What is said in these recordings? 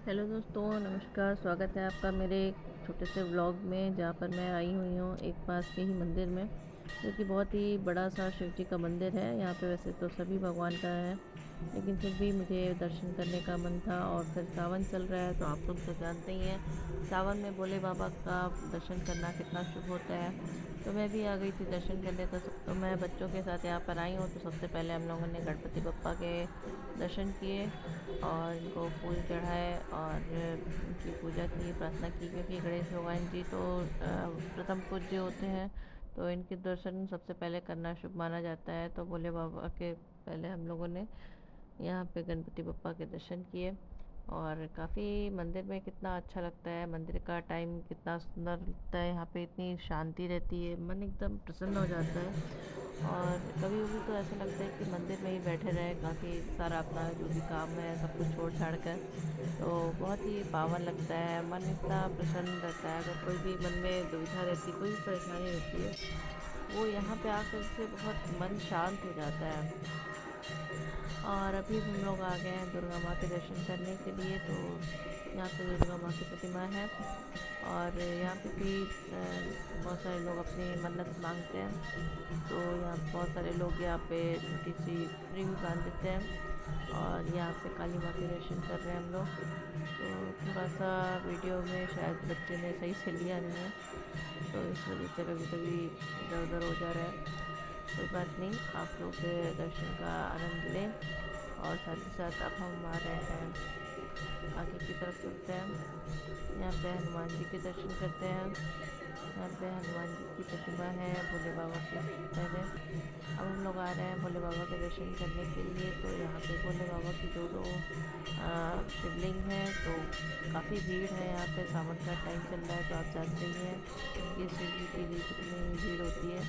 Hello दोस्तों, नमस्कार। स्वागत है आपका मेरे एक छोटे से व्लॉग में, जहाँ पर मैं आई हुई हूँ एक पास के ही मंदिर में, जो कि बहुत ही बड़ा सा शिव जी का मंदिर है। यहाँ पे वैसे तो सभी भगवान का है, लेकिन फिर भी मुझे दर्शन करने का मन था। और फिर सावन चल रहा है, तो आप लोग तो जानते ही हैं सावन में भोले बाबा का दर्शन करना कितना शुभ होता है। तो मैं भी आ गई थी दर्शन करने। तो मैं बच्चों के साथ यहाँ पर आई हूँ। तो सबसे पहले हम लोगों ने गणपति बप्पा के दर्शन किए और इनको फूल चढ़ाए और उनकी पूजा की, प्रार्थना की, क्योंकि गणेश भगवान जी तो प्रथम पूज्य होते हैं। तो इनके दर्शन सबसे पहले करना शुभ माना जाता है। तो भोले बाबा के पहले हम लोगों ने यहाँ पे गणपति बप्पा के दर्शन किए। और काफ़ी मंदिर में कितना अच्छा लगता है, मंदिर का टाइम कितना सुंदर लगता है। यहाँ पे इतनी शांति रहती है, मन एकदम प्रसन्न हो जाता है। और कभी कभी तो ऐसा लगता है कि मंदिर में ही बैठे रहे, काफ़ी सारा अपना जो भी काम है सब कुछ छोड़ छाड़ कर। तो बहुत ही पावन लगता है, मन इतना प्रसन्न रहता है। अगर कोई भी मन में दुविधा रहती, कोई भी परेशानी रहती है, वो यहाँ पे आकर से बहुत मन शांत हो जाता है। और अभी हम लोग आ गए हैं दुर्गा माँ के दर्शन करने के लिए। तो यहाँ पे दुर्गा माँ की प्रतिमा है और यहाँ पे भी बहुत सारे लोग अपनी मन्नत मांगते हैं। तो यहाँ बहुत सारे लोग यहाँ पे छोटी सी फ्री भी बांध देते हैं। और यहाँ पे काली माँ के दर्शन कर रहे हैं हम लोग। तो थोड़ा सा वीडियो में शायद बच्चे ने सही से लिया नहीं है, तो इस वजह से कभी कभी इधर उधर हो जा रहा है। कोई बात नहीं, आप लोग दर्शन का आनंद लें। और साथ ही साथ अब हम आ रहे हैं, आगे की तरफ चलते हैं। यहाँ पे हनुमान जी के दर्शन करते हैं। यहाँ पे हनुमान जी की प्रतिमा है भोले बाबा के पहले। अब हम लोग आ रहे हैं भोले बाबा के दर्शन करने के लिए। तो यहाँ पे भोले बाबा की दो दो शिवलिंग है। तो काफ़ी भीड़ है यहाँ पे, सावन का टाइम चल रहा है, तो आप जानते ही हैं कि शिव जी के लिए कितनी भीड़ होती है।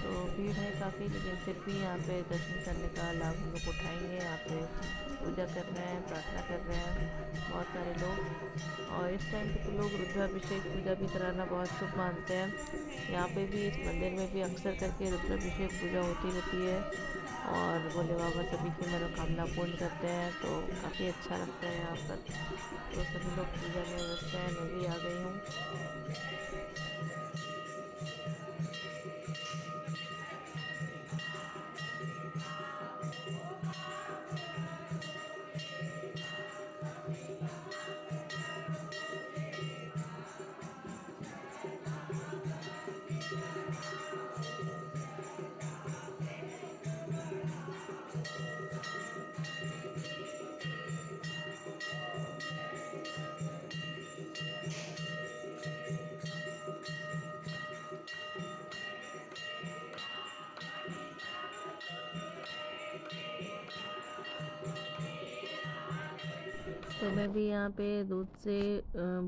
तो भीड़ है काफ़ी, लेकिन फिर भी यहाँ पे दर्शन करने का लाभ हम लोग उठाएंगे। यहाँ पे पूजा कर रहे हैं, प्रार्थना कर रहे हैं बहुत सारे लोग। और इस टाइम पे तो लोग रुद्राभिषेक पूजा भी कराना बहुत शुभ मानते हैं। यहाँ पे भी, इस मंदिर में भी अक्सर करके रुद्राभिषेक पूजा होती रहती है और भोले बाबा सभी की मनोकामना पूर्ण करते हैं। तो काफ़ी अच्छा लगता है यहाँ पर। तो सभी लोग पूजा में व्यस्त हैं, मैं भी आ गई हूँ। तो मैं भी यहाँ पे दूध से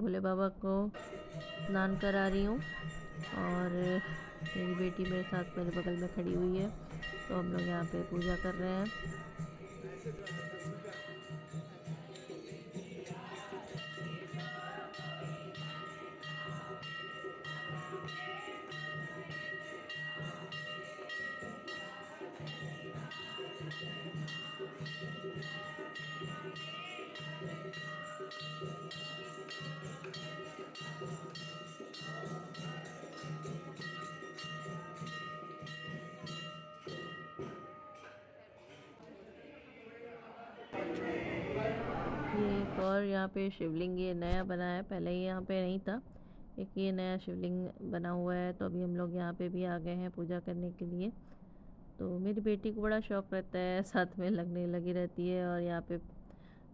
भोले बाबा को स्नान करा रही हूँ। और मेरी बेटी मेरे साथ मेरे बगल में खड़ी हुई है। तो हम लोग यहाँ पे पूजा कर रहे हैं। ये एक और यहाँ पे शिवलिंग ये नया बना है, पहले ये यहाँ पे नहीं था। एक ये नया शिवलिंग बना हुआ है। तो अभी हम लोग यहाँ पे भी आ गए हैं पूजा करने के लिए। तो मेरी बेटी को बड़ा शौक रहता है, साथ में लगने लगी रहती है। और यहाँ पे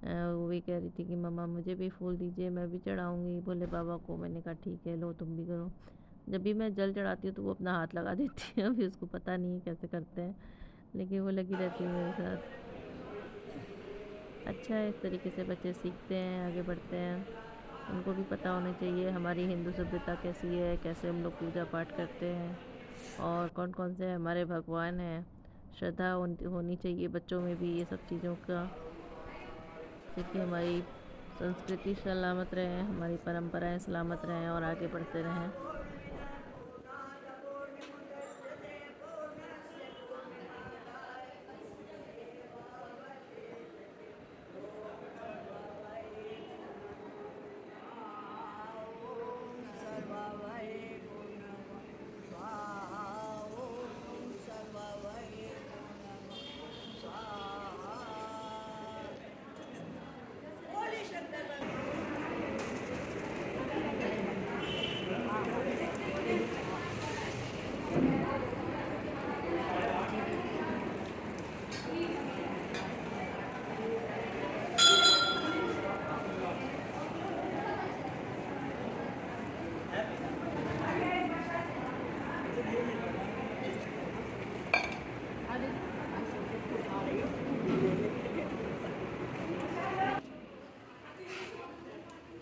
वो भी कह रही थी कि मम्मा मुझे भी फूल दीजिए, मैं भी चढ़ाऊँगी भोले बाबा को। मैंने कहा ठीक है, लो तुम भी करो। जब भी मैं जल चढ़ाती हूँ तो वो अपना हाथ लगा देती है। अभी उसको पता नहीं है कैसे करते हैं, लेकिन वो लगी रहती है मेरे साथ। अच्छा है, इस तरीके से बच्चे सीखते हैं, आगे बढ़ते हैं। उनको भी पता होना चाहिए हमारी हिंदू सभ्यता कैसी है, कैसे हम लोग पूजा पाठ करते हैं और कौन कौन से हमारे भगवान हैं। श्रद्धा होनी चाहिए बच्चों में भी ये सब चीज़ों का, ताकि हमारी संस्कृति सलामत रहे, हमारी परंपराएं सलामत रहें और आगे बढ़ते रहें।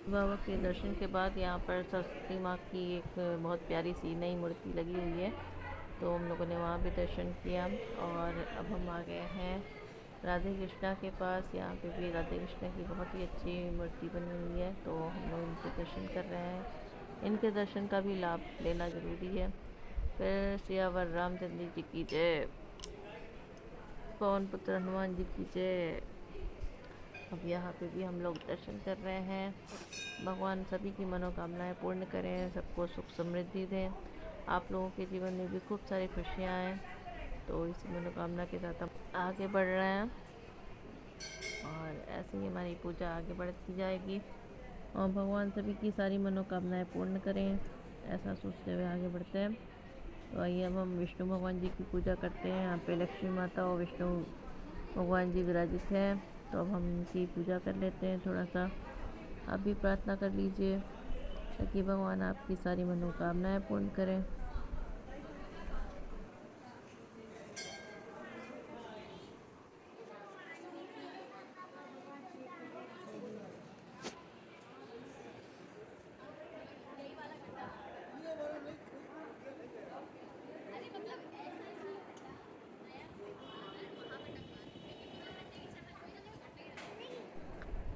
बाबा के दर्शन के बाद यहाँ पर सरस्वती माँ की एक बहुत प्यारी सी नई मूर्ति लगी हुई है, तो हम लोगों ने वहाँ भी दर्शन किया। और अब हम आ गए हैं राधे कृष्णा के पास। यहाँ पे भी राधे कृष्णा की बहुत ही अच्छी मूर्ति बनी हुई है, तो हम लोग इनके दर्शन कर रहे हैं। इनके दर्शन का भी लाभ लेना ज़रूरी है। फिर सियावर रामचंद्र जी की जय, पवन पुत्र हनुमान जी की जय। अब यहाँ पे भी हम लोग दर्शन कर रहे हैं। भगवान सभी की मनोकामनाएं पूर्ण करें, सबको सुख समृद्धि दें, आप लोगों के जीवन में भी खूब सारी खुशियाँ आएँ। तो इसी मनोकामना के साथ हम आगे बढ़ रहे हैं और ऐसे ही हमारी पूजा आगे बढ़ती जाएगी और भगवान सभी की सारी मनोकामनाएं पूर्ण करें, ऐसा सोचते हुए आगे बढ़ते हैं। तो आइए अब हम विष्णु भगवान जी की पूजा करते हैं। यहाँ पे लक्ष्मी माता और विष्णु भगवान जी विराजित हैं, तो अब हम इनकी पूजा कर लेते हैं थोड़ा सा। आप भी प्रार्थना कर लीजिए ताकि भगवान आपकी सारी मनोकामनाएं पूर्ण करें।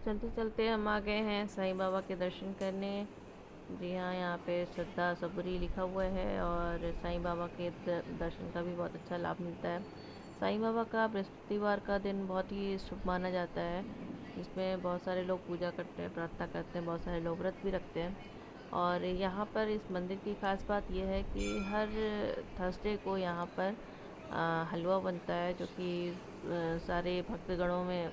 चलते चलते हम आ गए हैं साईं बाबा के दर्शन करने। जी हाँ, यहाँ पे श्रद्धा सबूरी लिखा हुआ है और साईं बाबा के दर्शन का भी बहुत अच्छा लाभ मिलता है। साईं बाबा का बृहस्पतिवार का दिन बहुत ही शुभ माना जाता है, जिसमें बहुत सारे लोग पूजा करते हैं, प्रार्थना करते हैं, बहुत सारे लोग व्रत भी रखते हैं। और यहाँ पर इस मंदिर की ख़ास बात यह है कि हर थर्सडे को यहाँ पर हलवा बनता है, जो कि सारे भक्तगणों में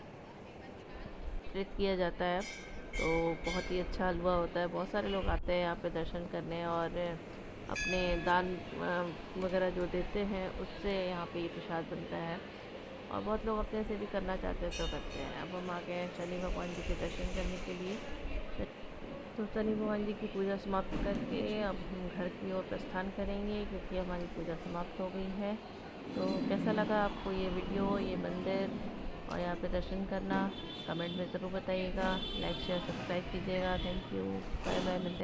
वितरित किया जाता है। तो बहुत ही अच्छा हलवा होता है। बहुत सारे लोग आते हैं यहाँ पे दर्शन करने और अपने दान वगैरह जो देते हैं उससे यहाँ पे ये प्रसाद बनता है। और बहुत लोग अपने से भी करना चाहते हैं तो करते हैं। अब हम आ गए हैं शनि भगवान जी के दर्शन करने के लिए। तो शनि भगवान जी की पूजा समाप्त करके अब हम घर की ओर प्रस्थान करेंगे, क्योंकि हमारी पूजा समाप्त हो गई है। तो कैसा लगा आपको ये वीडियो, ये मंदिर और यहाँ पे दर्शन करना, कमेंट में ज़रूर बताइएगा। लाइक शेयर सब्सक्राइब कीजिएगा। थैंक यू, बाय बाय, मिलते हैं।